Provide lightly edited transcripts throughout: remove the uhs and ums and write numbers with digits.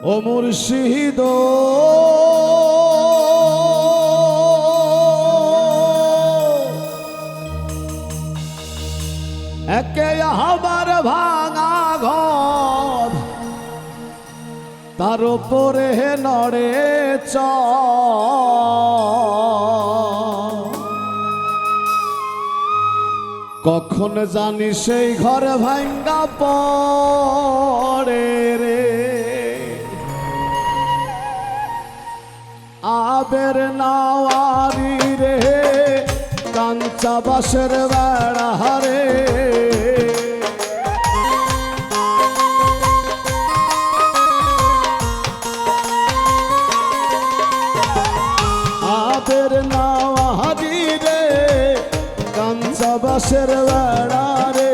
ও মুর্শিদ একে আমার ভাঙা ঘর তার উপরে নড়ে কখন জানি সেই ঘর ভাঙ্গা পড়ে রে আবের নাওয়ারি রে কাঞ্চা বাসের বেড়া রে আবের নাওয়ারি রে কাঞ্চা বাসের বেড়া রে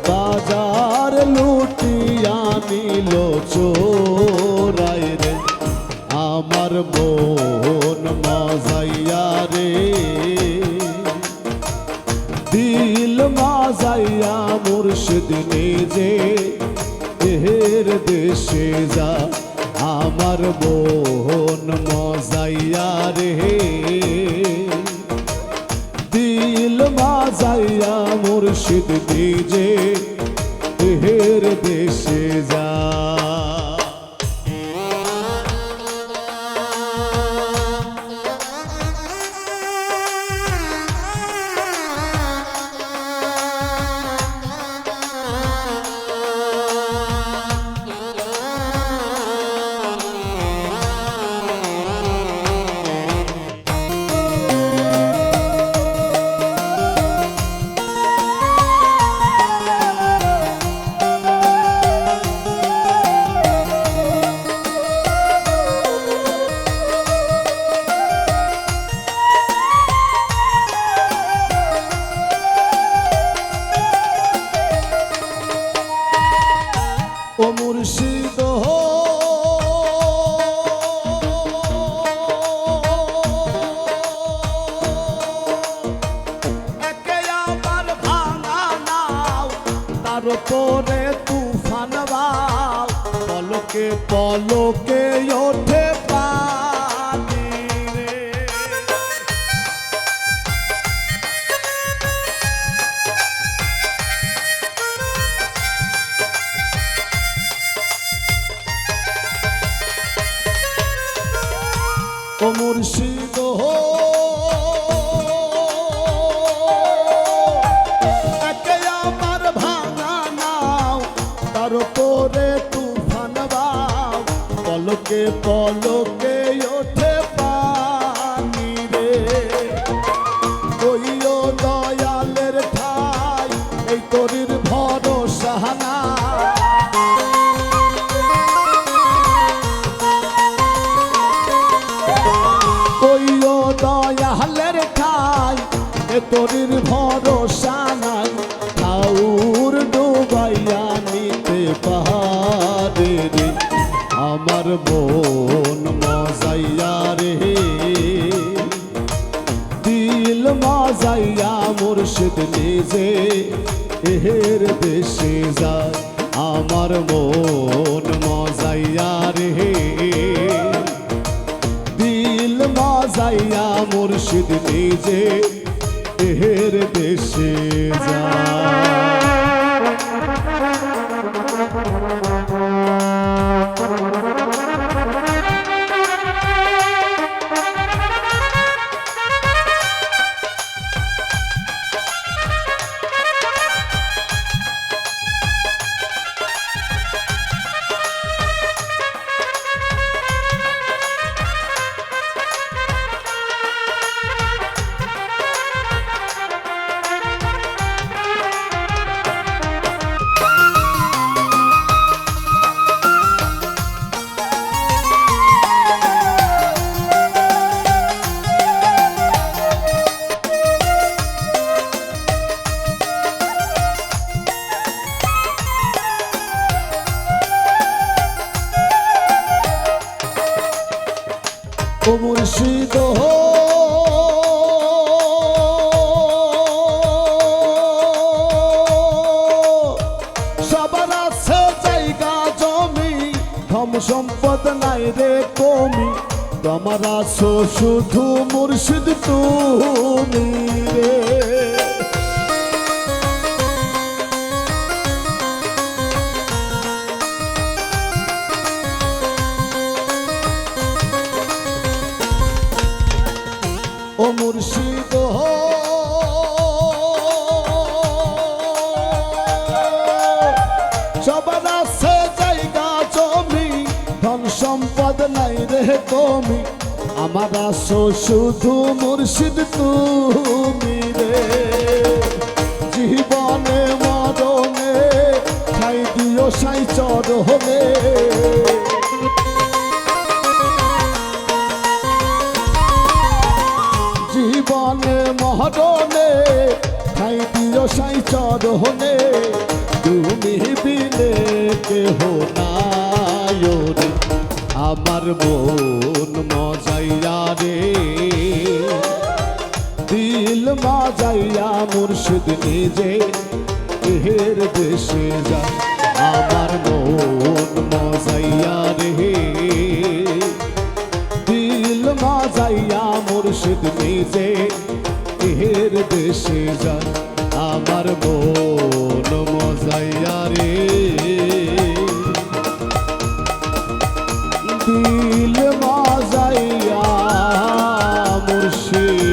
বাজার লুটিয়া নিল চোরাই রে আমার মন মজাইয়া রে দিল মজাইয়া মুর্শিদ নিজে এর দেশে যা আমার মন মজাইয়া রে দিল মজাইয়া মুর্শিদ নিজে এর দেশে যা ও মুর্শিদ একে আমার ভাঙা নাও তার উপরে তুফান বাও পলকে পলকে ওঠে পানি রে ও মুর্শিদ একে আমার ভাঙা নাও তার উপরে তুফান বাও পলকে পলকে ওঠে পানি রে ওইও দয়ালের ঠাই এই তরির ভরসা না দয়ালের ঠাই এ তরির ভরসা নাই ঠাউর ডুবাইয়া নিতে পারে রে আমার মন মজাইয়া রে দিল মজাইয়া মুর্শিদ নিজে এর দেশে যায় আমার মন মজাইয়া রে দিল মজাইয়া মুর্শিদ নিজে এর দেশে যায় ও মুর্শিদ সম্পদ নাই রে কমি, তোমার আছো শুধু মুর্শিদ তুমি রে। ও মুর্শিদ সবার আছে জায়গা জমি, ধন সম্পদ নাই রে কমি, আমার আছো শুধু মুর্শিদ তুমি রে। জীবনে মরণে ঠাই দিও সাই চরণে, জীবনে মরণে ঠাই দিও সাই চরণে, তুমি বিনে কেহ নাই রে, আমার মন মজাইয়া রে, দিল মজাইয়া মুর্শিদ নিজে এর দেশে যা, আমার মন মজাইয়া রে, দিল মজাইয়া মুর্শিদ নিজে এর দেশে যা, আমার মন মজাইয়া রে, দিল মজাইয়া মুর্শিদ